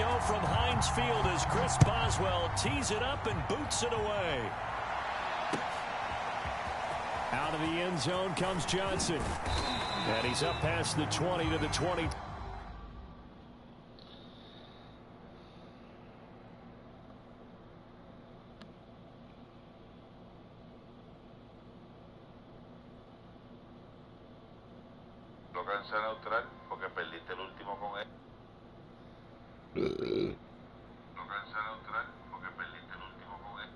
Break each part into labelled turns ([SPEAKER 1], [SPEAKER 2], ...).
[SPEAKER 1] go from Heinz Field as Chris Boswell tees it up and boots it away. Out of the end zone comes Johnson. And he's up past the 20 to the 20.
[SPEAKER 2] Lo cansa neutral porque perdiste el último con él. Lo cansa neutral porque perdiste el último con él.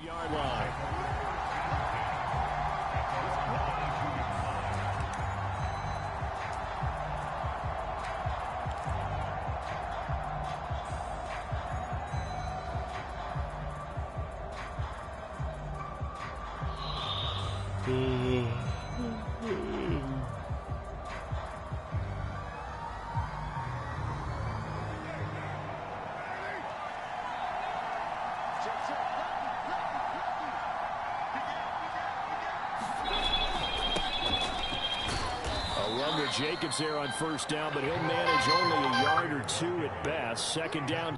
[SPEAKER 2] Yard line. Jacobs there on first down, but he'll manage only a yard or two at best. Second down.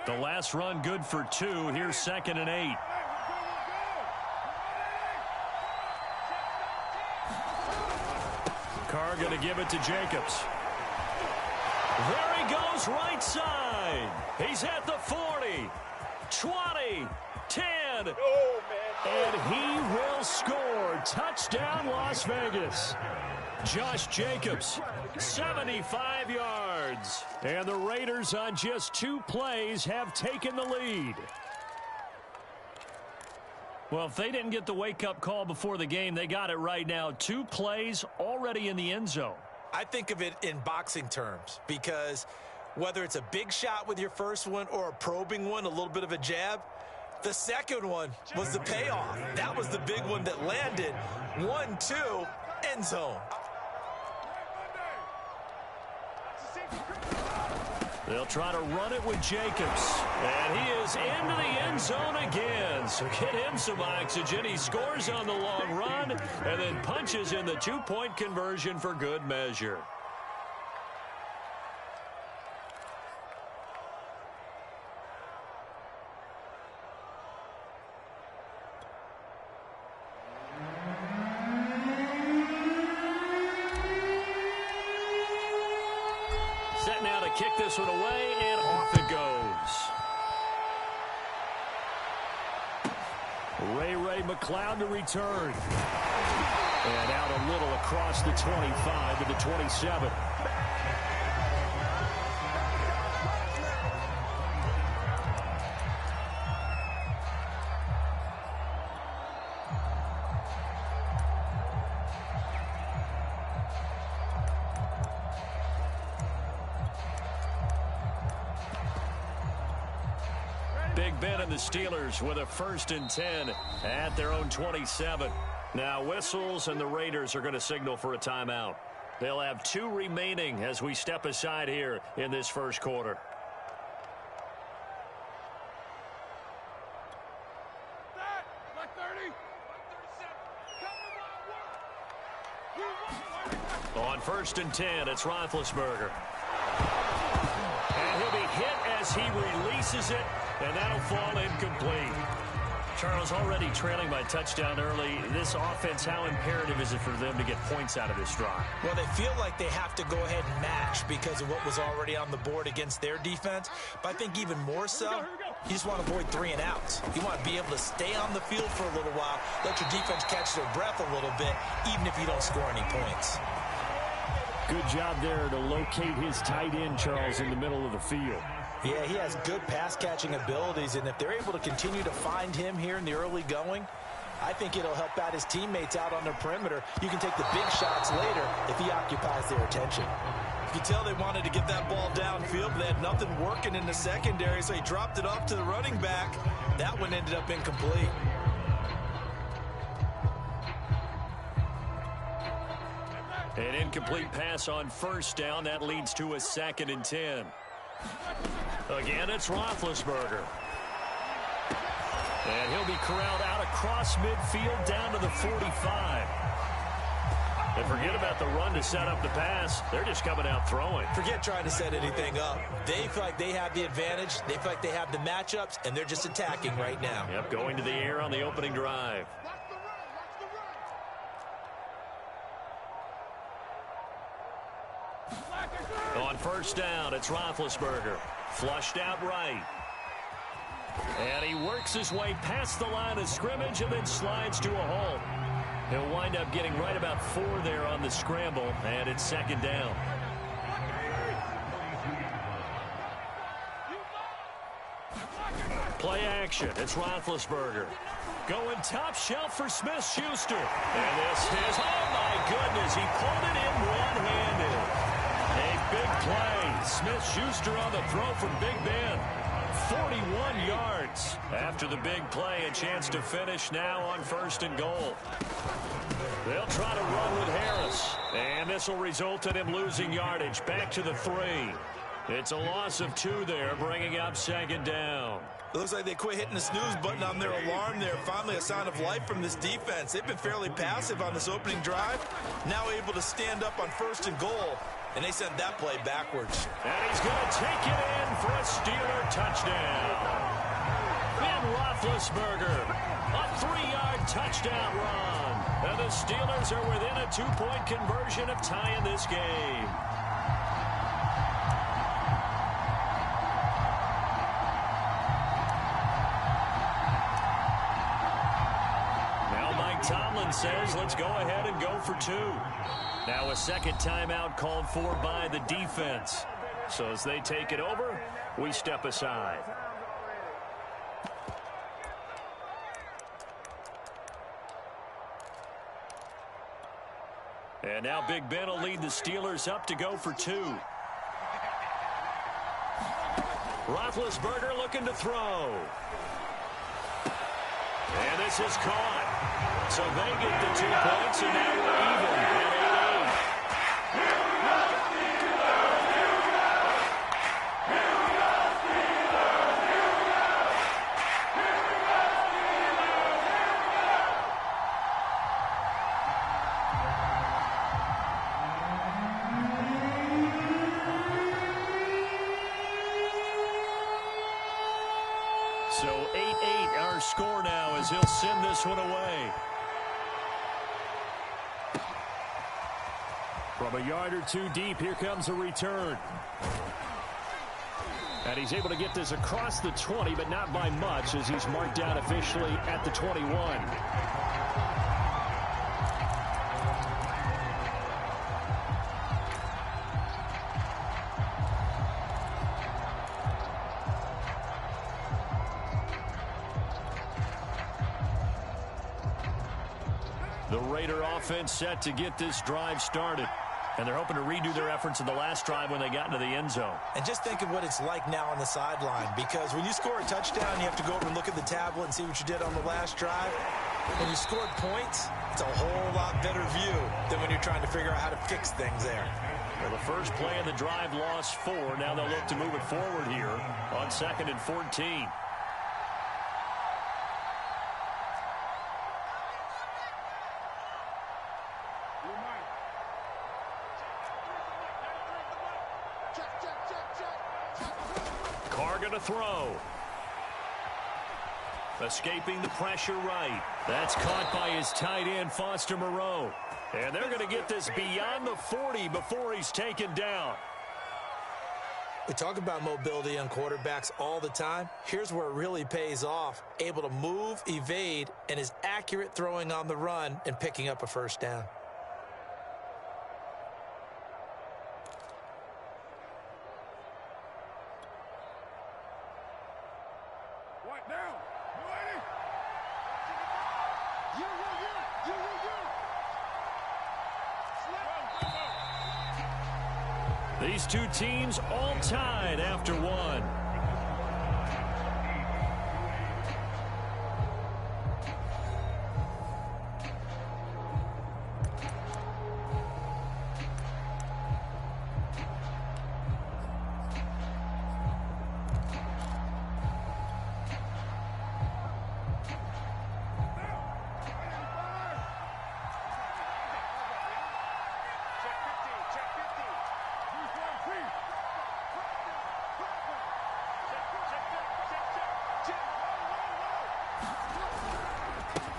[SPEAKER 2] The last run good for 2. Here's 2nd and 8. Carr going to give it to Jacobs. There he goes right side. He's at the 40, 20, 10. And he will score. Touchdown, Las Vegas. Josh Jacobs, 75 yards. And the Raiders on just 2 plays have taken the lead. Well, if they didn't get the wake-up call before the game, they got it right now. 2 plays already in the end zone.
[SPEAKER 3] I think of it in boxing terms because whether it's a big shot with your first one or a probing one, a little bit of a jab, the second one was the payoff. That was the big one that landed. 1-2, end zone.
[SPEAKER 1] They'll try to run it with Jacobs. And he is into the end zone again. So get him some oxygen. He scores on the long run and then punches in the 2-point conversion for good measure. Set now to kick this one away, and off it goes. Ray McLeod to return. And out a little across the 25 to the 27. Big Ben and the Steelers with a 1st and 10 at their own 27. Now whistles and the Raiders are going to signal for a timeout. They'll have 2 remaining as we step aside here in this first quarter. On 1st and 10, it's Roethlisberger. And he'll be hit as he releases it, and that'll fall incomplete. Charles, already trailing by touchdown early. This offense, how imperative is it for them to get points out of this drive?
[SPEAKER 3] Well, they feel like they have to go ahead and match because of what was already on the board against their defense. But I think even more so, you just want to avoid 3 and outs. You want to be able to stay on the field for a little while, let your defense catch their breath a little bit, even if you don't score any points.
[SPEAKER 1] Good job there to locate his tight end, Charles, in the middle of the field.
[SPEAKER 3] Yeah, he has good pass-catching abilities, and if they're able to continue to find him here in the early going, I think it'll help out his teammates out on the perimeter. You can take the big shots later if he occupies their attention. You can tell they wanted to get that ball downfield, but they had nothing working in the secondary, so he dropped it off to the running back. That one ended up incomplete.
[SPEAKER 1] An incomplete pass on 1st down. That leads to a 2nd and 10. Again, it's Roethlisberger. And he'll be corralled out across midfield down to the 45. And forget about the run to set up the pass. They're just coming out throwing.
[SPEAKER 3] Forget trying to set anything up. They feel like they have the advantage. They feel like they have the matchups, and they're just attacking right now.
[SPEAKER 1] Yep, going to the air on the opening drive. On 1st down, it's Roethlisberger. Flushed out right. And he works his way past the line of scrimmage and then slides to a halt. He'll wind up getting right about 4 there on the scramble, and it's 2nd down. Play action. It's Roethlisberger. Going top shelf for Smith-Schuster. And this is, oh my goodness, he pulled it in one-handed. A big play. Smith-Schuster on the throw from Big Ben. 41 yards. After the big play, a chance to finish now on 1st and goal. They'll try to run with Harris. And this will result in him losing yardage. Back to the 3. It's a loss of 2 there, bringing up 2nd down.
[SPEAKER 3] It looks like they quit hitting the snooze button on their alarm there. Finally a sign of life from this defense. They've been fairly passive on this opening drive. Now able to stand up on 1st and goal. And they sent that play backwards.
[SPEAKER 1] And he's going to take it in for a Steeler touchdown. Ben Roethlisberger, a 3-yard touchdown run. And the Steelers are within a 2-point conversion of tying this game. Now Mike Tomlin says, let's go ahead and go for 2. Now a 2nd timeout called for by the defense. So as they take it over, we step aside. And now Big Ben will lead the Steelers up to go for 2. Roethlisberger looking to throw. And this is caught. So they get the 2 points, and now we're even at 8-8. So 8-8 our score now as he'll send this one away. From a yard or 2 deep, here comes a return. And he's able to get this across the 20, but not by much as he's marked down officially at the 21. The Raider offense set to get this drive started. And they're hoping to redo their efforts in the last drive when they got into the end zone.
[SPEAKER 3] And just think of what it's like now on the sideline, because when you score a touchdown, you have to go over and look at the tablet and see what you did on the last drive. When you scored points, it's a whole lot better view than when you're trying to figure out how to fix things there.
[SPEAKER 1] Well, the first play of the drive lost 4. Now they'll look to move it forward here on 2nd and 14. to throw. Escaping the pressure right. That's caught by his tight end, Foster Moreau. And they're going to get this beyond the 40 before he's taken down.
[SPEAKER 3] We talk about mobility on quarterbacks all the time. Here's where it really pays off. Able to move, evade, and is accurate throwing on the run and picking up a first down.
[SPEAKER 1] These two teams all tied after one.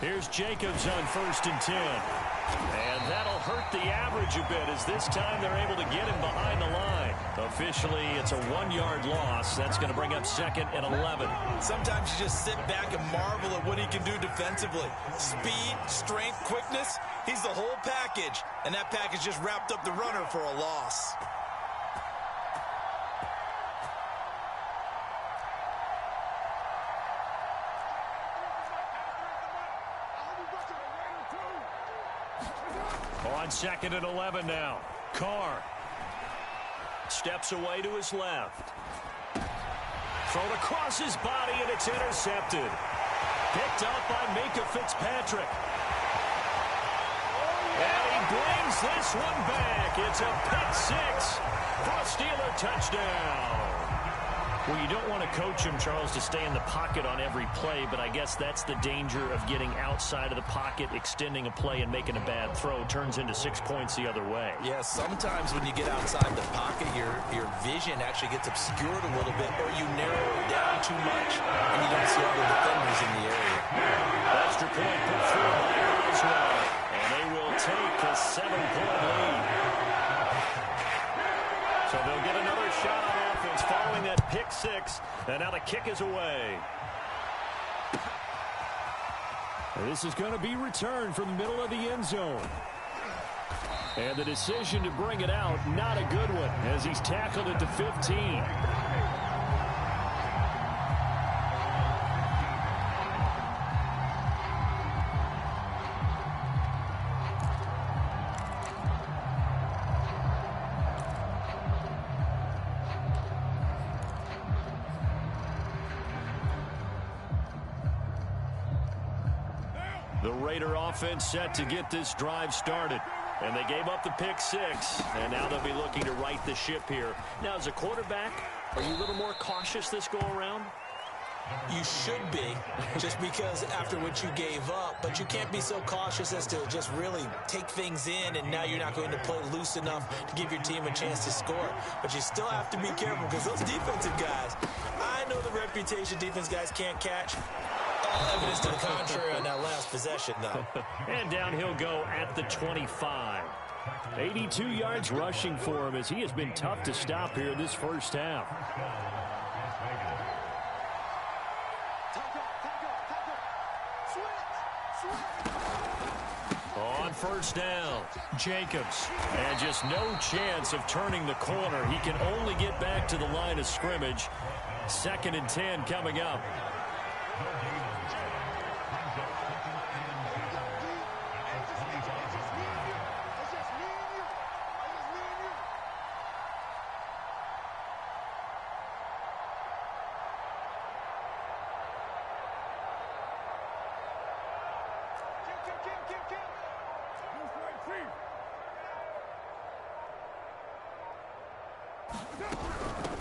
[SPEAKER 1] Here's Jacobs on 1st and 10. And that'll hurt the average a bit as this time they're able to get him behind the line. Officially, it's a 1-yard loss. That's going to bring up 2nd and 11.
[SPEAKER 3] Sometimes you just sit back and marvel at what he can do defensively. Speed, strength, quickness. He's the whole package. And that package just wrapped up the runner for a loss.
[SPEAKER 1] On 2nd and 11 now. Carr steps away to his left. Thrown across his body, and it's intercepted. Picked up by Micah Fitzpatrick. And he brings this one back. It's a pick six for a Steeler touchdown. Well, you don't want to coach him, Charles, to stay in the pocket on every play, but I guess that's the danger of getting outside of the pocket, extending a play, and making a bad throw. Turns into 6 points the other way.
[SPEAKER 3] Yeah, sometimes when you get outside the pocket, your vision actually gets obscured a little bit, or you narrow it down too much, and you don't see all the defenders in the area.
[SPEAKER 1] Extra point put through by Brazio, and they will take a 7-point lead. So they'll get another shot on offense following that pick six, and now the kick is away. This is going to be returned from the middle of the end zone. And the decision to bring it out, not a good one, as he's tackled at the 15. The Raider offense set to get this drive started. And they gave up the pick six. And now they'll be looking to right the ship here. Now, as a quarterback, are you a little more cautious this go-around?
[SPEAKER 3] You should be, just because after what you gave up. But you can't be so cautious as to just really take things in, and now you're not going to play loose enough to give your team a chance to score. But you still have to be careful, because those defensive guys, I know the reputation defense guys can't catch. All evidence to the contrary on that last possession, though.
[SPEAKER 1] And down he'll go at the 25. 82 yards rushing for him, as he has been tough to stop here this first half. On first down, Jacobs. And just no chance of turning the corner. He can only get back to the line of scrimmage. 2nd and 10 coming up.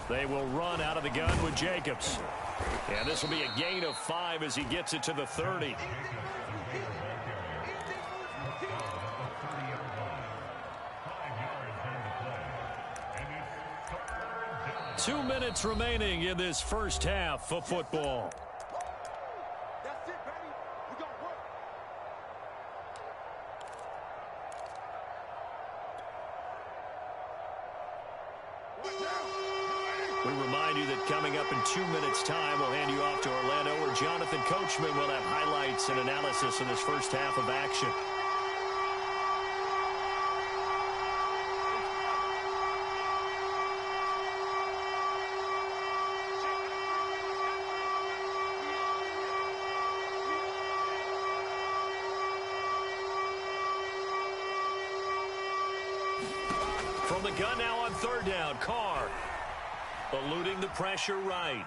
[SPEAKER 1] They will run out of the gun with Jacobs. And this will be a gain of 5 as he gets it to the 30. 2 minutes remaining in this first half of football.
[SPEAKER 2] That's it, baby. We got to work.
[SPEAKER 1] We remind you that coming up in 2 minutes' time, we'll hand you off to Orlando, where Jonathan Coachman will have highlights and analysis of this first half of action. From the gun now on third down, Carr. Eluding the pressure right.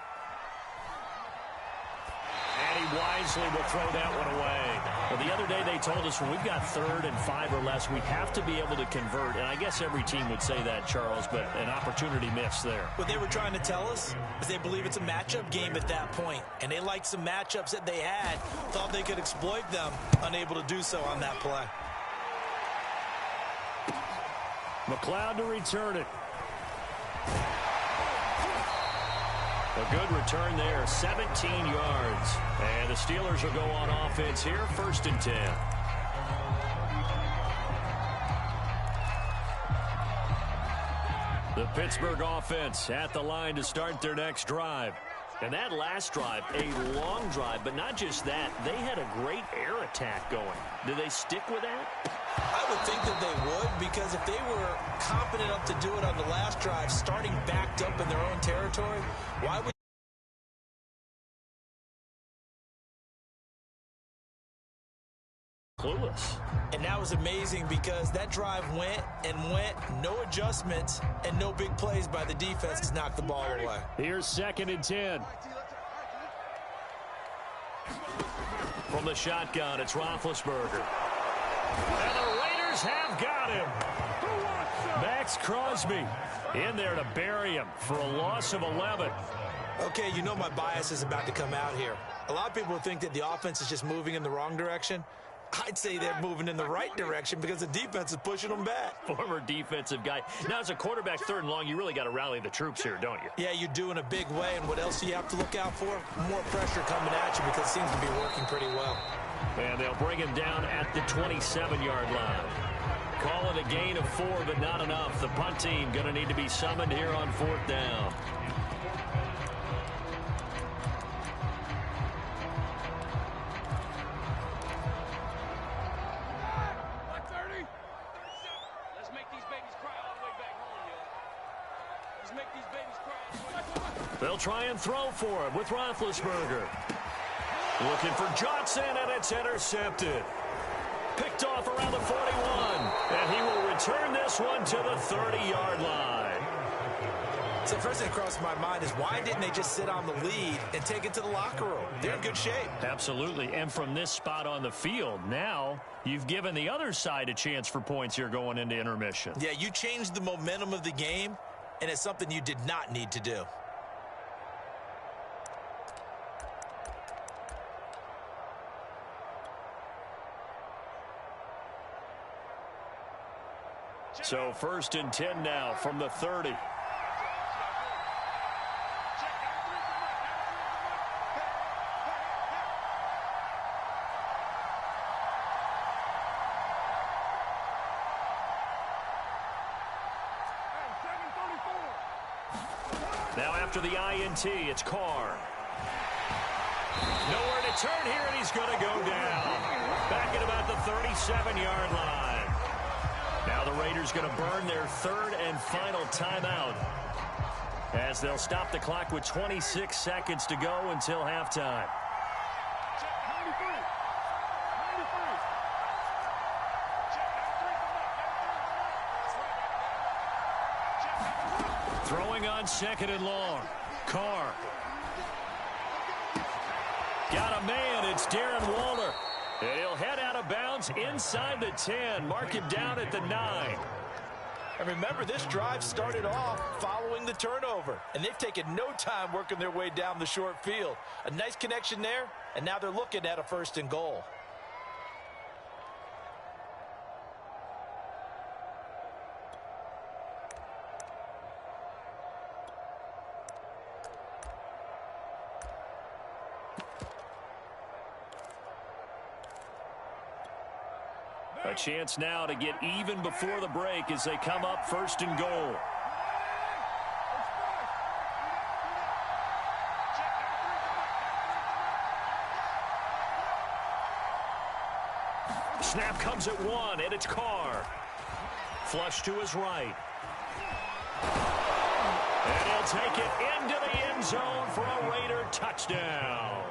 [SPEAKER 1] And he wisely will throw that one away. Well, the other day they told us when we've got 3rd and 5 or less, we have to be able to convert. And I guess every team would say that, Charles, but an opportunity missed there.
[SPEAKER 3] What they were trying to tell us is they believe it's a matchup game at that point. And they liked some matchups that they had, thought they could exploit them, unable to do so on that play.
[SPEAKER 1] McLeod to return it. A good return there, 17 yards. And the Steelers will go on offense here, 1st and 10. The Pittsburgh offense at the line to start their next drive. And that last drive, a long drive, but not just that. They had a great air attack going. Do they stick with that?
[SPEAKER 3] I would think that they would, because if they were confident enough to do it on the last drive, starting backed up in their own territory, why would
[SPEAKER 1] clueless?
[SPEAKER 3] And that was amazing because that drive went and went, no adjustments and no big plays by the defense to knock the ball away.
[SPEAKER 1] Here's 2nd and 10. From the shotgun, it's Roethlisberger. And the Raiders have got him. Max Crosby in there to bury him for a loss of 11.
[SPEAKER 3] Okay, you know my bias is about to come out here. A lot of people think that the offense is just moving in the wrong direction. I'd say they're moving in the right direction because the defense is pushing them back.
[SPEAKER 1] Former defensive guy. Now, as a quarterback 3rd and long, you really got to rally the troops here, don't you?
[SPEAKER 3] Yeah, you do in a big way. And what else do you have to look out for? More pressure coming at you because it seems to be working pretty well.
[SPEAKER 1] And they'll bring him down at the 27-yard line. Call it a gain of 4, but not enough. The punt team going to need to be summoned here on 4th down. They'll try and throw for him with Roethlisberger. Looking for Johnson, and it's intercepted. Picked off around the 41, and he will return this one to the 30-yard line.
[SPEAKER 3] So first thing that crossed my mind is why didn't they just sit on the lead and take it to the locker room? They're in good shape.
[SPEAKER 1] Absolutely, and from this spot on the field, now you've given the other side a chance for points here going into intermission.
[SPEAKER 3] Yeah, you changed the momentum of the game, and it's something you did not need to do.
[SPEAKER 1] So 1st and 10 now from the 30. Now after the INT, it's Carr. Nowhere to turn here, and he's going to go down. Back at about the 37-yard line. Now the Raiders going to burn their 3rd and final timeout as they'll stop the clock with 26 seconds to go until halftime. Throwing on 2nd and long. Carr. Got a man. It's Darren Waller. And he'll head out of bounds inside the 10. Mark him down at the 9.
[SPEAKER 3] And remember, this drive started off following the turnover. And they've taken no time working their way down the short field. A nice connection there, and now they're looking at a 1st and goal.
[SPEAKER 1] A chance now to get even before the break as they come up 1st and goal. Snap comes at 1, and it's Carr. Flush to his right. And he'll take it into the end zone for a Raider touchdown.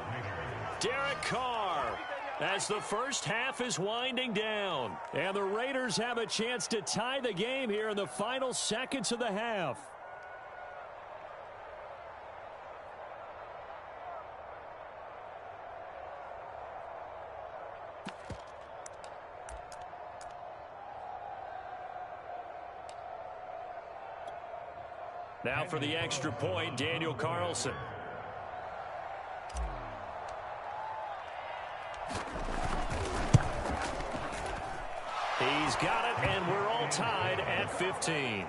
[SPEAKER 1] Derek Carr, as the first half is winding down. And the Raiders have a chance to tie the game here in the final seconds of the half. Now for the extra point, Daniel Carlson. He's got it, and we're all tied at 15.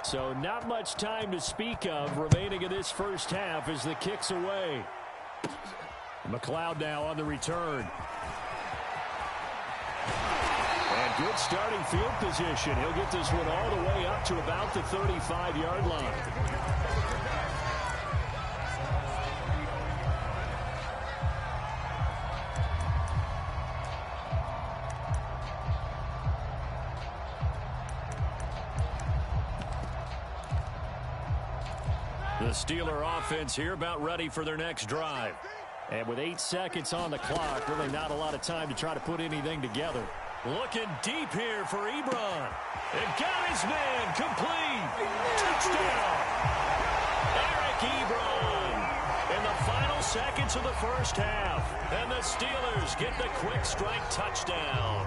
[SPEAKER 1] So not much time to speak of remaining in this first half as the kick's away. McLeod now on the return. And good starting field position. He'll get this one all the way up to about the 35-yard line. The Steeler offense here about ready for their next drive. And with 8 seconds on the clock, really not a lot of time to try to put anything together. Looking deep here for Ebron. And got his man complete. Touchdown. Eric Ebron in the final seconds of the first half. And the Steelers get the quick strike touchdown.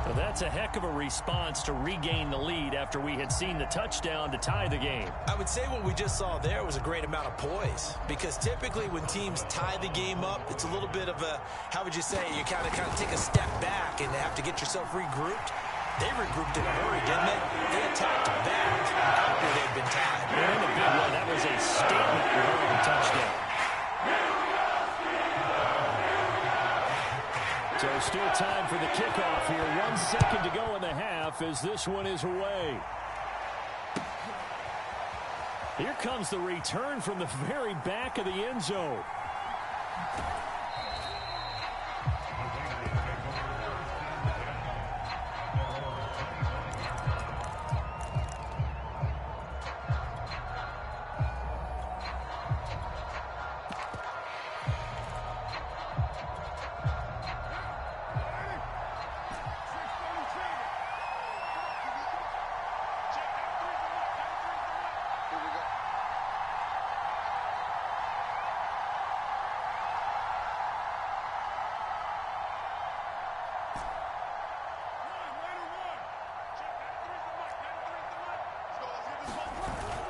[SPEAKER 1] Well, that's a heck of a response to regain the lead after we had seen the touchdown to tie the game.
[SPEAKER 3] I would say what we just saw there was a great amount of poise, because typically when teams tie the game up, it's a little bit of a, how would you say, you kind of take a step back and have to get yourself regrouped. They regrouped in a hurry, didn't they? They attacked back after they'd been tied.
[SPEAKER 1] And a big one. That was a statement regarding the touchdown. So still time for the kickoff here. 1 second to go in the half as this one is away. Here comes the return from the very back of the end zone.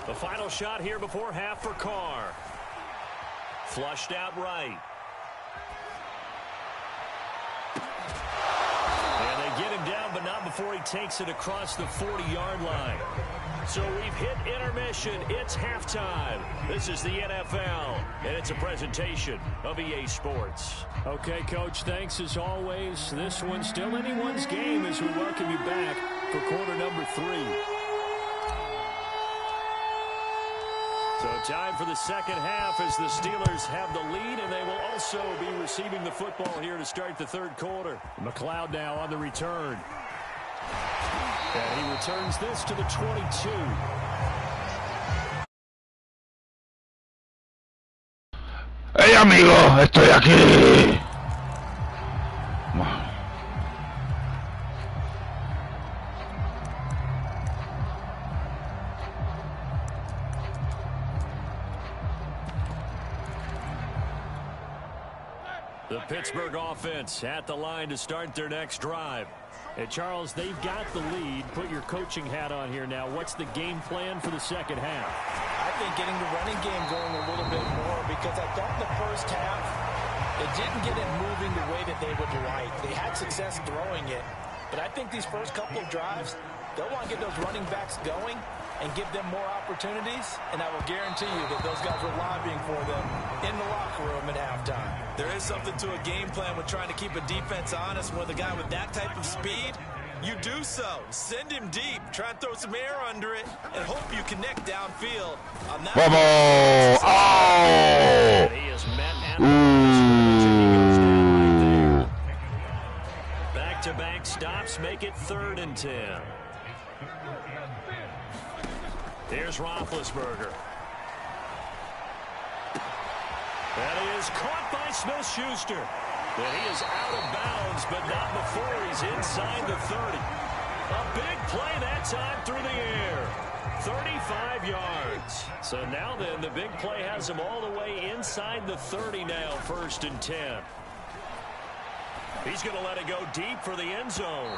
[SPEAKER 1] The final shot here before half for Carr. Flushed out right. And they get him down, but not before he takes it across the 40-yard line. So we've hit intermission. It's halftime. This is the NFL, and it's a presentation of EA Sports. Okay, Coach, thanks as always. This one's still anyone's game as we welcome you back for quarter number 3. So time for the second half as the Steelers have the lead, and they will also be receiving the football here to start the third quarter. McLeod now on the return. And he returns this to the 22.
[SPEAKER 4] ¡Hey, amigo! ¡Estoy aquí!
[SPEAKER 1] The Pittsburgh offense at the line to start their next drive.
[SPEAKER 2] And Charles, they've got the lead. Put your coaching hat on here now. What's the game plan for the second half?
[SPEAKER 3] I think getting the running game going a little bit more, because I thought in the first half it didn't get it moving the way that they would like. They had success throwing it, but I think these first couple of drives, they'll want to get those running backs going and give them more opportunities, and I will guarantee you that those guys were lobbying for them in the locker room at halftime. There is something to a game plan with trying to keep a defense honest. With a guy with that type of speed, you do so. Send him deep. Try and throw some air under it and hope you connect downfield.
[SPEAKER 4] ¡Vamos! ¡Oh!
[SPEAKER 1] He is met at the goes down right there. Back-to-back stops make it 3rd and 10. Here's Roethlisberger. That is caught by Smith-Schuster. And he is out of bounds, but not before he's inside the 30. A big play that time through the air. 35 yards. So now then, the big play has him all the way inside the 30 now, 1st and 10. He's going to let it go deep for the end zone.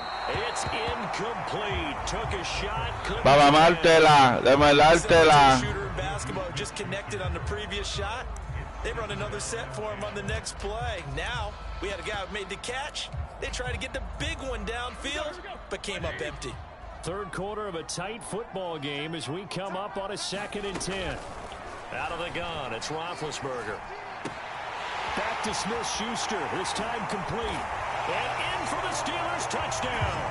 [SPEAKER 1] It's incomplete. Took a shot.
[SPEAKER 4] Va a mamártela, de melártela.
[SPEAKER 3] Shooter in basketball just connected on the previous shot. They run another set for him on the next play. Now, we had a guy who made the catch. They tried to get the big one downfield, but came up empty.
[SPEAKER 2] Third quarter of a tight football game as we come up on a 2nd and 10.
[SPEAKER 1] Out of the gun, it's Roethlisberger.
[SPEAKER 2] Back to Smith-Schuster. This time complete.
[SPEAKER 1] And in for the Steelers touchdown.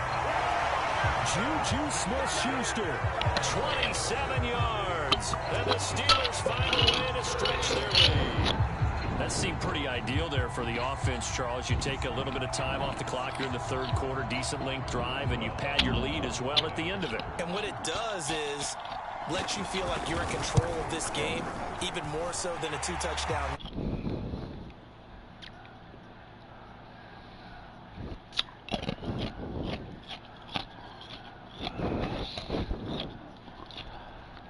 [SPEAKER 2] Juju Smith-Schuster.
[SPEAKER 1] 27 yards. And the Steelers find a way to stretch their lead. That seemed pretty ideal there for the offense, Charles. You take a little bit of time off the clock here in the 3rd quarter, decent length drive, and you pad your lead as well at the end of it.
[SPEAKER 3] And what it does is let you feel like you're in control of this game, even more so than a 2-touchdown.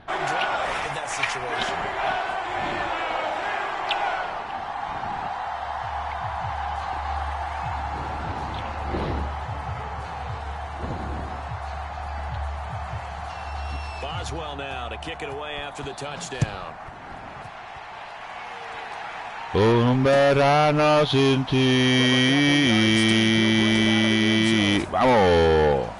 [SPEAKER 3] In that situation.
[SPEAKER 1] Boswell now to kick it away after the touchdown.
[SPEAKER 4] Un verano sin ti. Vamos.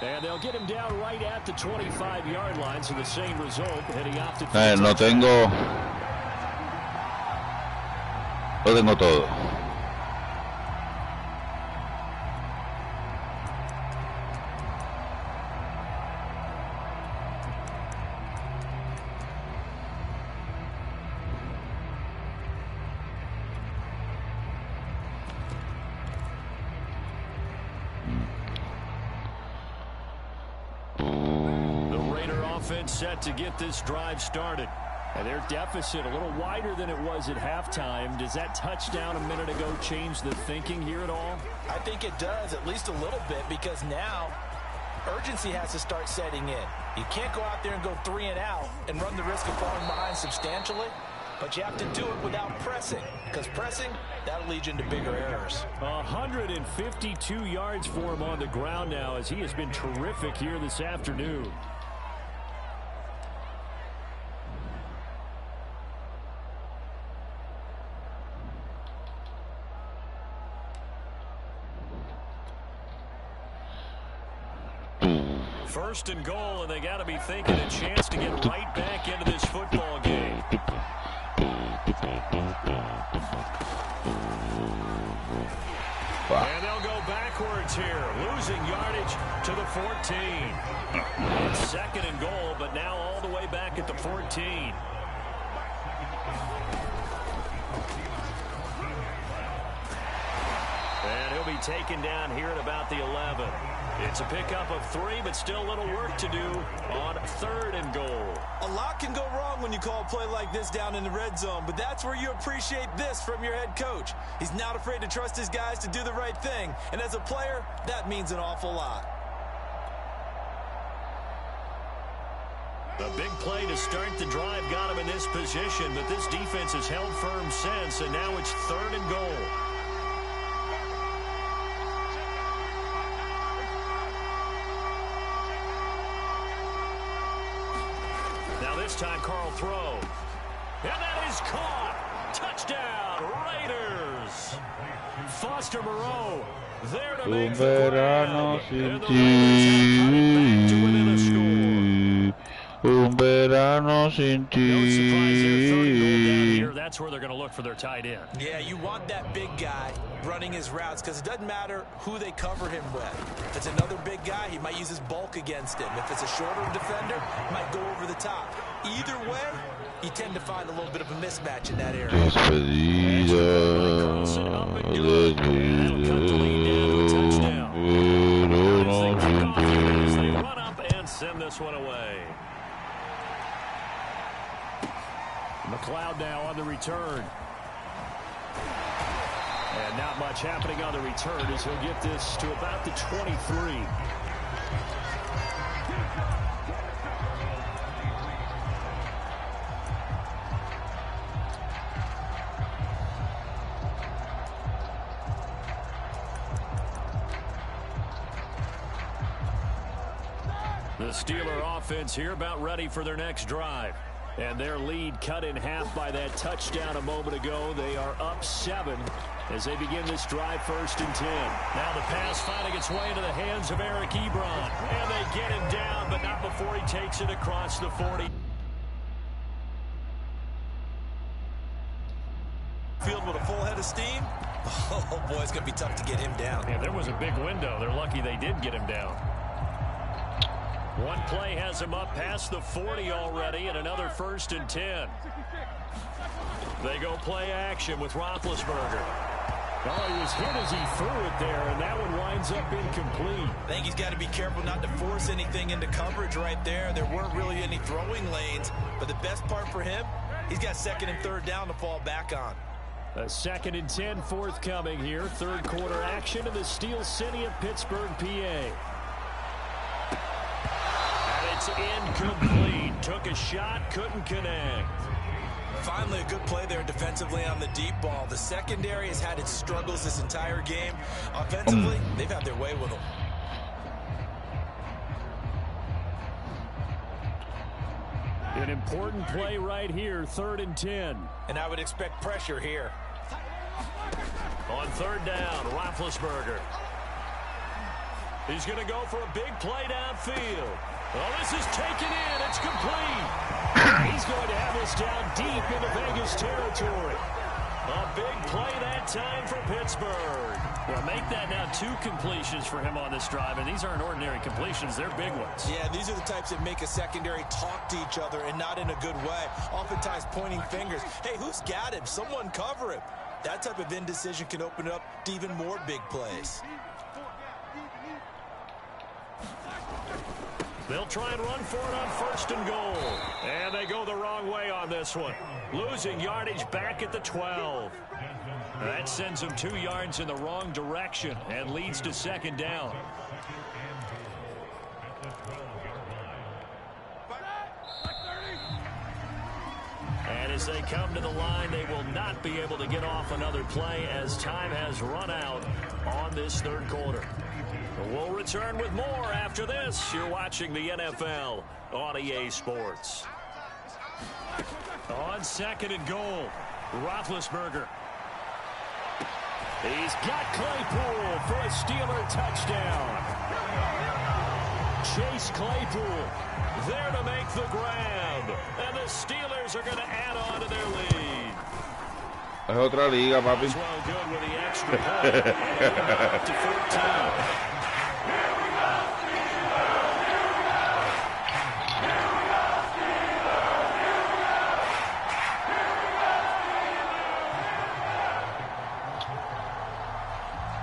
[SPEAKER 2] And they'll get him down right at the 25-yard line, so the same result heading off to
[SPEAKER 4] No tengo. Lo tengo todo.
[SPEAKER 2] Set to get this drive started. And their deficit a little wider than it was at halftime. Does that touchdown a minute ago change the thinking here at all?
[SPEAKER 3] I think it does, at least a little bit, because now urgency has to start setting in. You can't go out there and go 3 and out and run the risk of falling behind substantially, but you have to do it without pressing, because pressing, that'll lead you into bigger errors.
[SPEAKER 2] 152 yards for him on the ground now, as he has been terrific here this afternoon.
[SPEAKER 1] First and goal, and they got to be thinking a chance to get right back into this football game. And they'll go backwards here, losing yardage to the 14. It's 2nd and goal, but now all the way back at the 14. And he'll be taken down here at about the 11. It's a pickup of 3, but still a little work to do on 3rd and goal.
[SPEAKER 3] A lot can go wrong when you call a play like this down in the red zone, but that's where you appreciate this from your head coach. He's not afraid to trust his guys to do the right thing, and as a player, that means an awful lot.
[SPEAKER 1] A big play to start the drive got him in this position, but this defense has held firm since, and now it's 3rd and goal. is caught. Touchdown, Raiders. Foster Moreau there to make the grab. And the Raiders have cut it back to within a score.
[SPEAKER 4] Un verano sin ti.
[SPEAKER 1] No surprise there, third and goal down here. That's where they're going to look for their tight end.
[SPEAKER 3] Yeah, you want that big guy running his routes because it doesn't matter who they cover him with. If it's another big guy, he might use his bulk against him. If it's a shorter defender, he might go over the top. Either way, you tend to find a little bit of a mismatch in that area.
[SPEAKER 4] Despedida.
[SPEAKER 1] They run up and send this one away. McLeod now on the return. And not much happening on the return as he'll get this to about the 23. The Steeler offense here about ready for their next drive. And their lead cut in half by that touchdown a moment ago. They are up 7 as they begin this drive, 1st and 10. Now the pass finding its way into the hands of Eric Ebron. And they get him down, but not before he takes it across the 40.
[SPEAKER 3] Field with a full head of steam. Oh, boy, it's going to be tough to get him down.
[SPEAKER 1] Yeah, there was a big window. They're lucky they did get him down. One play has him up past the 40 already, and another 1st and 10. They go play action with Roethlisberger. Oh, he was hit as he threw it there, and that one winds up incomplete.
[SPEAKER 3] I think he's got to be careful not to force anything into coverage right there. There weren't really any throwing lanes, but the best part for him, he's got 2nd and 3rd down to fall back on.
[SPEAKER 1] A 2nd and 10 forthcoming here. 3rd quarter action in the Steel City of Pittsburgh, PA. It's incomplete. Took a shot, couldn't connect.
[SPEAKER 3] Finally, a good play there defensively on the deep ball. The secondary has had its struggles this entire game. Offensively, they've had their way with them.
[SPEAKER 1] An important play right here, 3rd and 10.
[SPEAKER 3] And I would expect pressure here.
[SPEAKER 1] On 3rd down, Roethlisberger. He's going to go for a big play downfield. Well, this is taken in. It's complete. He's going to have this down deep into Vegas territory. A big play that time for Pittsburgh. Well, make that now 2 completions for him on this drive, and these aren't ordinary completions. They're big ones.
[SPEAKER 3] Yeah, these are the types that make a secondary talk to each other and not in a good way. Oftentimes pointing fingers. Hey, who's got him? Someone cover him. That type of indecision can open up to even more big plays.
[SPEAKER 1] They'll try and run for it on 1st and goal. And they go the wrong way on this one. Losing yardage back at the 12. That sends them 2 yards in the wrong direction and leads to 2nd down. And as they come to the line, they will not be able to get off another play as time has run out on this 3rd quarter. We'll return with more after this. You're watching the NFL on EA Sports. On 2nd and goal, Roethlisberger. He's got Claypool for a Steeler touchdown. Chase Claypool there to make the grab. And the Steelers are going to add on to their lead.
[SPEAKER 4] Es otra liga, papi.
[SPEAKER 1] Well, good with the extra point. Up to 14.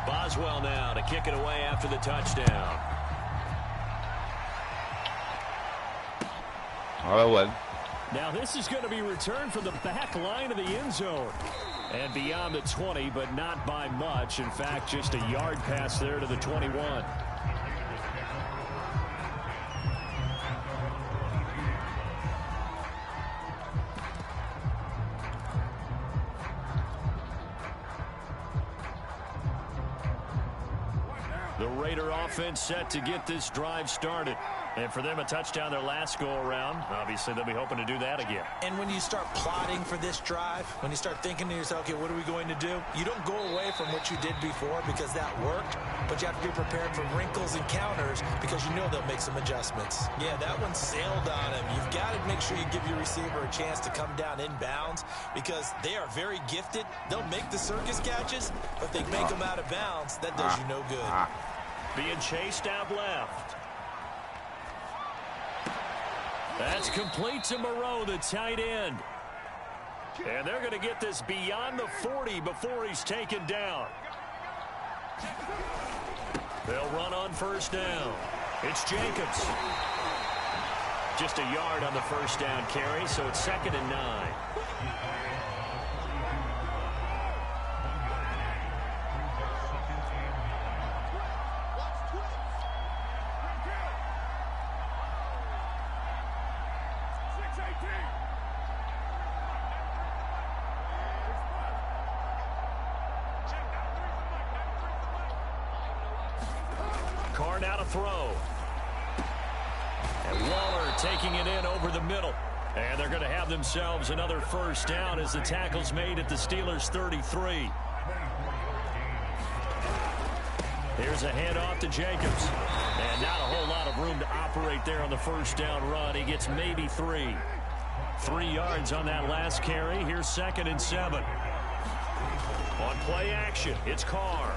[SPEAKER 1] Boswell now to kick it away after the touchdown.
[SPEAKER 4] Ahora well.
[SPEAKER 1] Now this is going to be returned from the back line of the end zone. And beyond the 20, but not by much. In fact, just a yard pass there to the 21. The Raider offense set to get this drive started. And for them, a touchdown their last go-around. Obviously, they'll be hoping to do that again.
[SPEAKER 3] And when you start plotting for this drive, when you start thinking to yourself, okay, what are we going to do? You don't go away from what you did before because that worked, but you have to be prepared for wrinkles and counters because you know they'll make some adjustments. Yeah, that one sailed on him. You've got to make sure you give your receiver a chance to come down inbounds because they are very gifted. They'll make the circus catches, but they make them out of bounds. That does you no good.
[SPEAKER 1] Being chased out left. That's complete to Moreau, the tight end. And they're going to get this beyond the 40 before he's taken down. They'll run on first down. It's Jacobs. Just a yard on the first down carry, so it's 2nd and 9. Now to throw. And Waller taking it in over the middle. And they're going to have themselves another first down as the tackle's made at the Steelers' 33. Here's a handoff to Jacobs. And not a whole lot of room to operate there on the first down run. He gets maybe 3. 3 yards on that last carry. Here's 2nd and 7. On play action, it's Carr.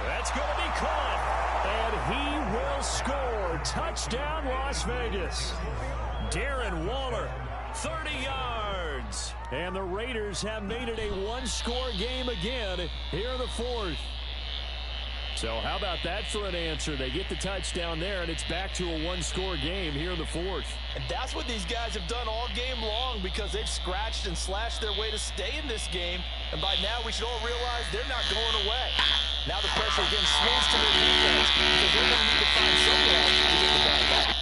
[SPEAKER 1] That's going to be caught, and he will score. Touchdown, Las Vegas. Darren Waller, 30 yards. And the Raiders have made it a one-score game again here in the 4th. So how about that for an answer? They get the touchdown there, and it's back to a one-score game here in the 4th.
[SPEAKER 3] And that's what these guys have done all game long because they've scratched and slashed their way to stay in this game. And by now, we should all realize they're not going away. Now the pressure again swings to their defense because they're going to need to find somewhere else to get the ball back.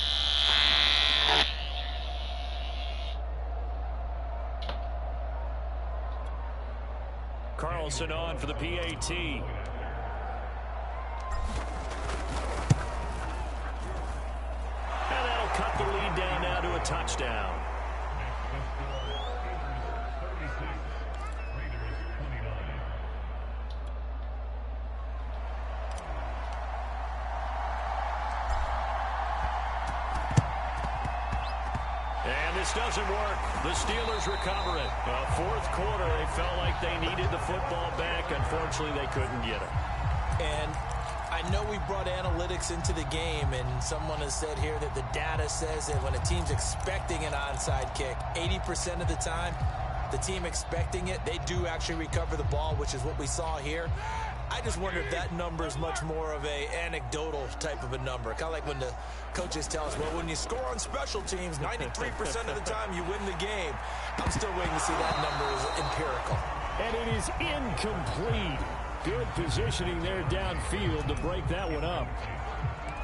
[SPEAKER 1] Carlson on for the PAT. And that'll cut the lead down now to a touchdown. This doesn't work. The Steelers recover it. 4th quarter, they felt like they needed the football back. Unfortunately, they couldn't get it.
[SPEAKER 3] And I know we brought analytics into the game, and someone has said here that the data says that when a team's expecting an onside kick, 80% of the time, the team expecting it, they do actually recover the ball, which is what we saw here. I just wonder if that number is much more of a anecdotal type of a number. Kind of like when the coaches tell us, well, when you score on special teams, 93% of the time you win the game. I'm still waiting to see that number is empirical.
[SPEAKER 1] And it is incomplete. Good positioning there downfield to break that one up.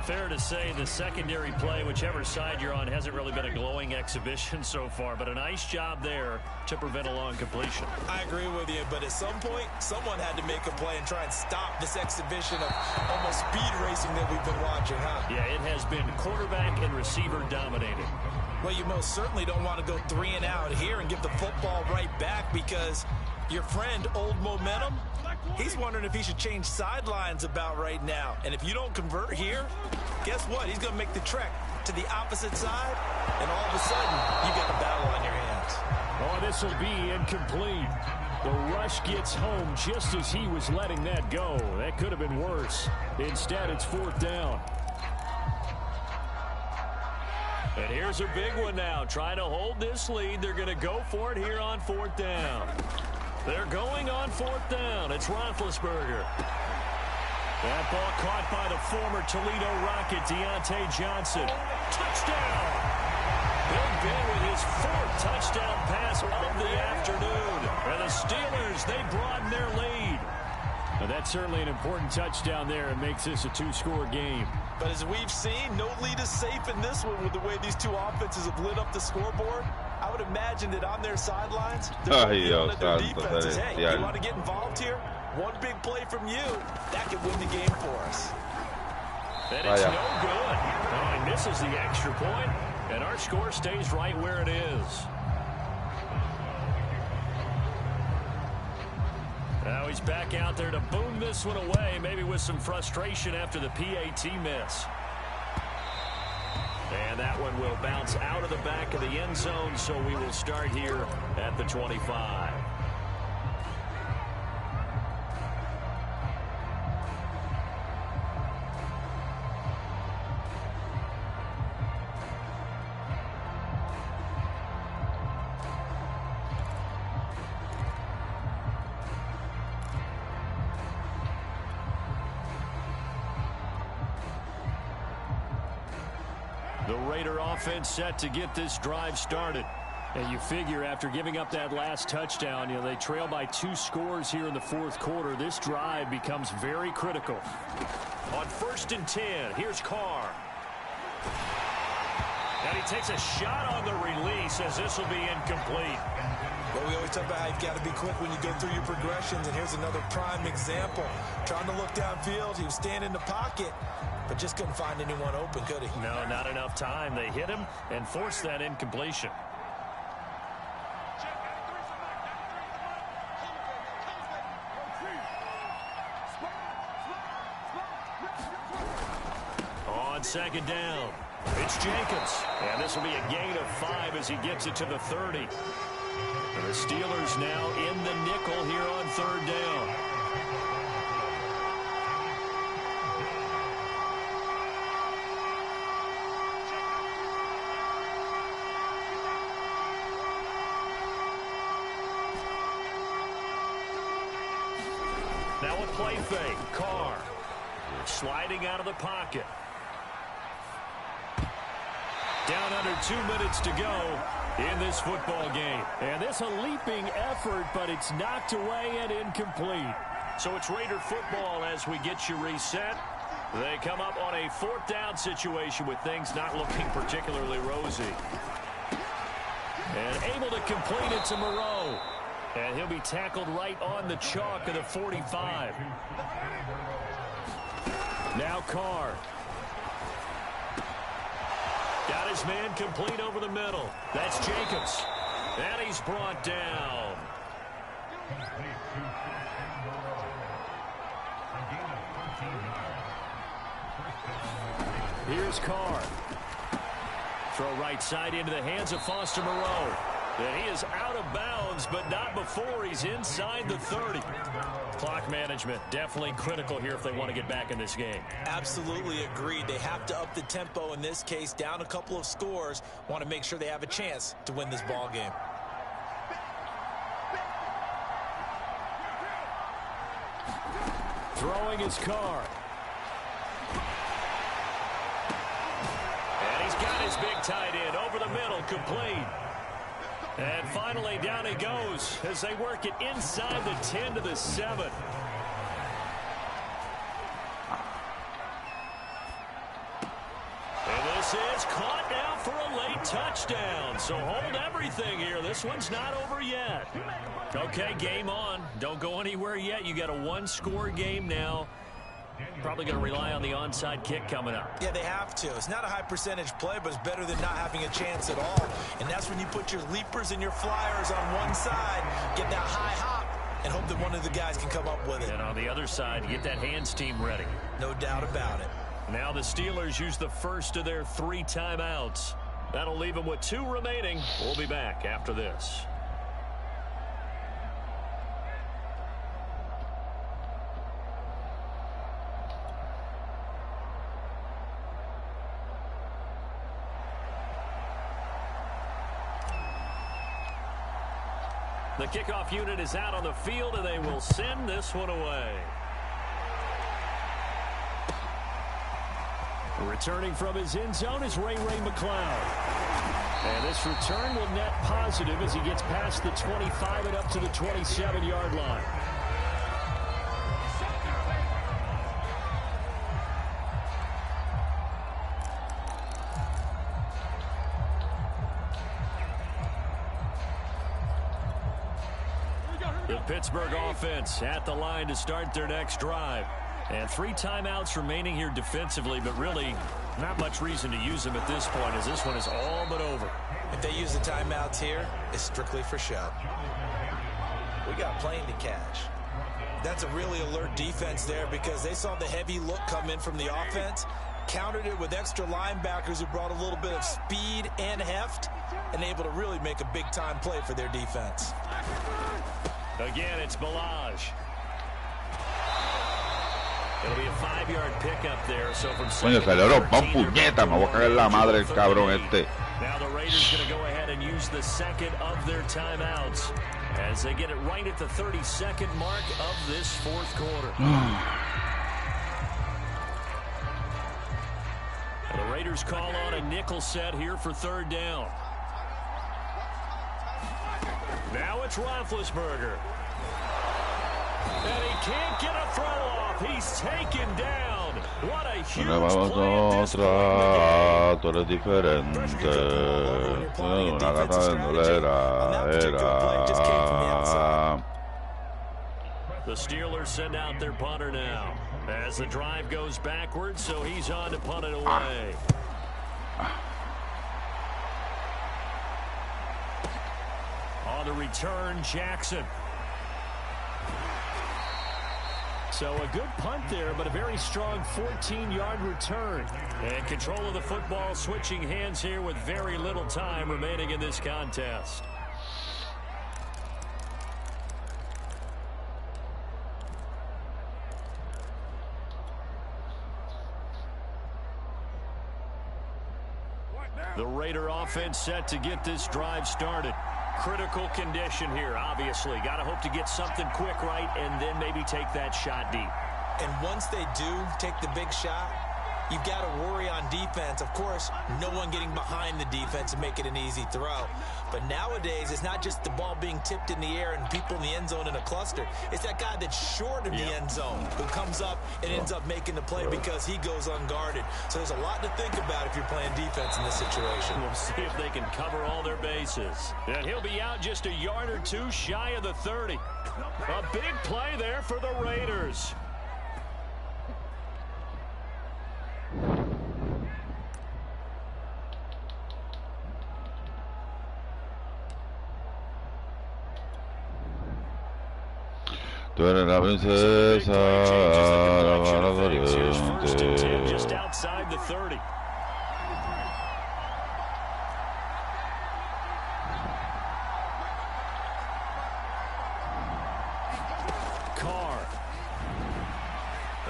[SPEAKER 1] Fair to say the secondary play, whichever side you're on, hasn't really been a glowing exhibition so far, but a nice job there to prevent a long completion.
[SPEAKER 3] I agree with you, but at some point, someone had to make a play and try and stop this exhibition of almost speed racing that we've been watching, huh?
[SPEAKER 1] Yeah, it has been quarterback and receiver dominated.
[SPEAKER 3] Well, you most certainly don't want to go 3 and out here and give the football right back because your friend, Old Momentum, he's wondering if he should change sidelines about right now. And if you don't convert here, guess what? He's going to make the trek to the opposite side, and all of a sudden, you got a battle on your hands.
[SPEAKER 1] Oh, this will be incomplete. The rush gets home just as he was letting that go. That could have been worse. Instead, it's 4th down. And here's a big one now. Trying to hold this lead. They're going to go for it here on 4th down. They're going on 4th down. It's Roethlisberger. That ball caught by the former Toledo Rocket, Deontay Johnson. Touchdown! Big Ben with his 4th touchdown pass of the afternoon. And the Steelers, they broaden their lead. Now that's certainly an important touchdown there. It makes this a 2-score game.
[SPEAKER 3] But as we've seen, no lead is safe in this one with the way these two offenses have lit up the scoreboard. I would imagine that on their sidelines, they're yelling at their defenses, hey, you want to get involved here? One big play from you, that could win the game for us.
[SPEAKER 1] And it's no good. Oh, he misses the extra point, and our score stays right where it is. Now he's back out there to boom this one away, maybe with some frustration after the PAT miss. And that one will bounce out of the back of the end zone, so we will start here at the 25. The Raider offense set to get this drive started. And you figure after giving up that last touchdown, they trail by 2 scores here in the fourth quarter. This drive becomes very critical. On 1st and 10, here's Carr. And he takes a shot on the release as this will be incomplete.
[SPEAKER 3] Well, we always talk about how you've got to be quick when you go through your progressions, and here's another prime example. Trying to look downfield, he was standing in the pocket, but just couldn't find anyone open, could he?
[SPEAKER 1] No, not enough time. They hit him and forced that incompletion. On 2nd down, it's Jacobs. And this will be a gain of 5 as he gets it to the 30. And the Steelers now in the nickel here on 3rd down. Now a play fake. Carr sliding out of the pocket. Down under 2 minutes to go in this football game. And this a leaping effort, but it's knocked away and incomplete. So it's Raider football as we get you reset. They come up on a 4th down situation with things not looking particularly rosy. And able to complete it to Moreau. And he'll be tackled right on the chalk of the 45. Now Carr. Got his man complete over the middle. That's Jacobs. And he's brought down. Here's Carr. Throw right side into the hands of Foster Moreau. And he is out of bounds, but not before he's inside the 30. Clock management definitely critical here if they want to get back in this game.
[SPEAKER 3] Absolutely agreed. They have to up the tempo in this case, down a couple of scores. Want to make sure they have a chance to win this ball game.
[SPEAKER 1] Throwing his Carr. And he's got his big tight end over the middle, complete. And finally, down he goes as they work it inside the 10 to the 7. And this is caught now for a late touchdown. So hold everything here. This one's not over yet. Okay, game on. Don't go anywhere yet. You got a 1-score game now. Probably going to rely on the onside kick coming up.
[SPEAKER 3] Yeah, they have to. It's not a high percentage play, but it's better than not having a chance at all. And that's when you put your leapers and your flyers on one side, get that high hop, and hope that one of the guys can come up with it.
[SPEAKER 1] And on the other side, get that hands team ready.
[SPEAKER 3] No doubt about it.
[SPEAKER 1] Now the Steelers use the first of their 3 timeouts. That'll leave them with 2 remaining. We'll be back after this. The kickoff unit is out on the field, and they will send this one away. Returning from his end zone is Ray McCloud. And this return will net positive as he gets past the 25 and up to the 27-yard line. The Pittsburgh offense at the line to start their next drive. And 3 timeouts remaining here defensively, but really not much reason to use them at this point, as this one is all but over.
[SPEAKER 3] If they use the timeouts here, it's strictly for show. We got playing to catch. That's a really alert defense there because they saw the heavy look come in from the offense, countered it with extra linebackers who brought a little bit of speed and heft, and able to really make a big-time play for their defense.
[SPEAKER 1] Again, it's Balaj. It'll be a 5-yard pickup there. So from
[SPEAKER 4] Coño, celebró, pon puñeta, me voy a cagar la madre el cabrón este.
[SPEAKER 1] Now the Raiders going to go ahead and use the second of their timeouts as they get it right at the 32nd mark of this fourth quarter. The Raiders call on a nickel set here for 3rd down. Now it's Roethlisberger. And he can't get a throw off. He's taken down. What a huge play at this point.
[SPEAKER 4] Tú eres diferente. Una gata vendolera era.
[SPEAKER 1] The Steelers send out their punter now as the drive goes backwards, so he's on to punt it away. On the return, Jackson. So a good punt there, but a very strong 14-yard return. And control of the football switching hands here with very little time remaining in this contest. The Raider offense set to get this drive started. Critical condition here, obviously. Got to hope to get something quick right and then maybe take that shot deep.
[SPEAKER 3] And once they do take the big shot, you've got to worry on defense. Of course, no one getting behind the defense and make it an easy throw. But nowadays, it's not just the ball being tipped in the air and people in the end zone in a cluster. It's that guy that's short of the end zone who comes up and ends up making the play because he goes unguarded. So there's a lot to think about if you're playing defense in this situation.
[SPEAKER 1] We'll see if they can cover all their bases. And he'll be out just a yard or two shy of the 30. A big play there for the Raiders.
[SPEAKER 4] Tú eres la princesa, la valiente.
[SPEAKER 1] Just outside the 30. Carr.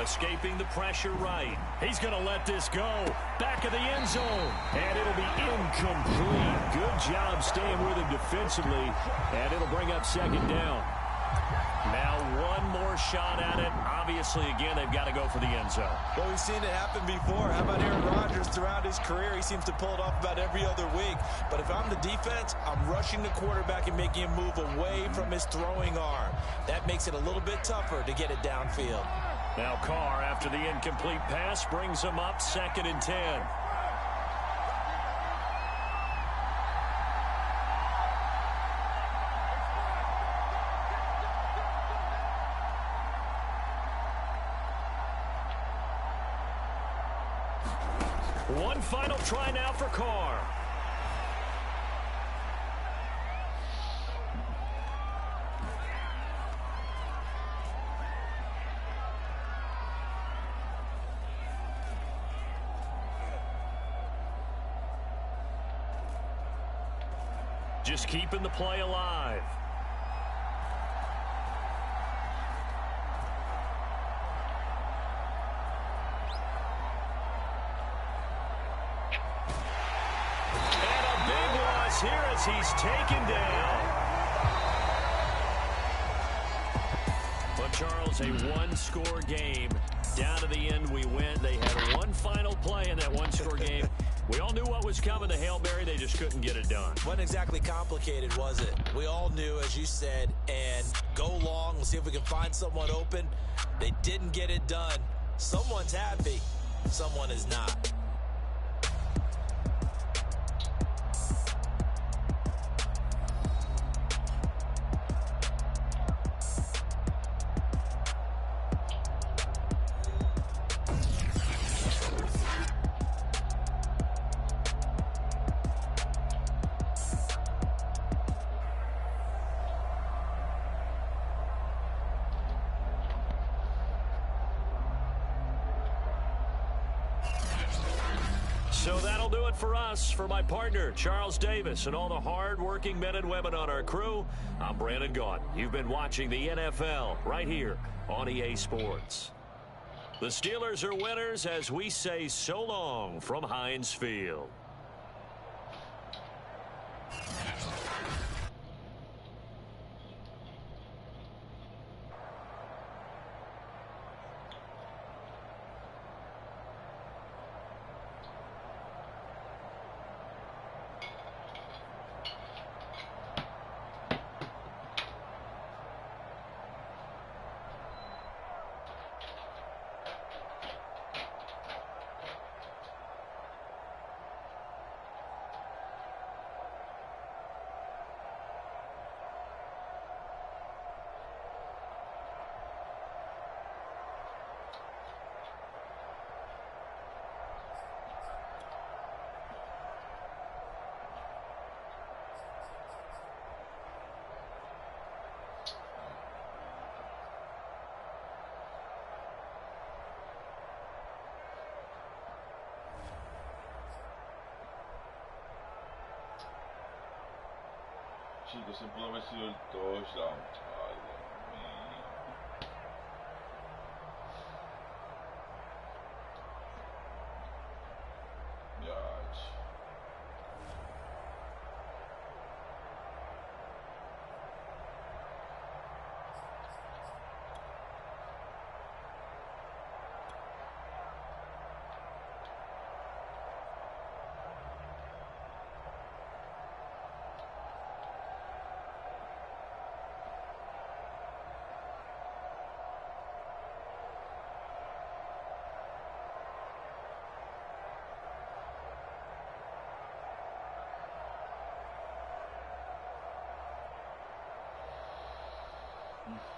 [SPEAKER 1] Escaping the pressure right. He's going to let this go. Back of the end zone. And it'll be incomplete. Good job staying with him defensively. And it'll bring up 2nd down. Now one more shot at it. Obviously, again, they've got to go for the end zone.
[SPEAKER 3] Well, we've seen it happen before. How about Aaron Rodgers throughout his career? He seems to pull it off about every other week. But if I'm the defense, I'm rushing the quarterback and making him move away from his throwing arm. That makes it a little bit tougher to get it downfield.
[SPEAKER 1] Now Carr, after the incomplete pass, brings him up 2nd and 10. One final try now for Carr. Just keeping the play alive. Here as he's taken down. But Charles, a one-score game. Down to the end we went. They had one final play in that one-score game. We all knew what was coming, the Hail Mary. They just couldn't get it done.
[SPEAKER 3] Wasn't exactly complicated, was it? We all knew, as you said, and go long. We'll see if we can find someone open. They didn't get it done. Someone's happy. Someone is not.
[SPEAKER 1] So that'll do it for us. For my partner, Charles Davis, and all the hard-working men and women on our crew, I'm Brandon Gaunt. You've been watching the NFL right here on EA Sports. The Steelers are winners as we say so long from Heinz Field.
[SPEAKER 4] Chicos, se pudo haber sido el touchdown. Ay, Dios mío. Yach. Mm.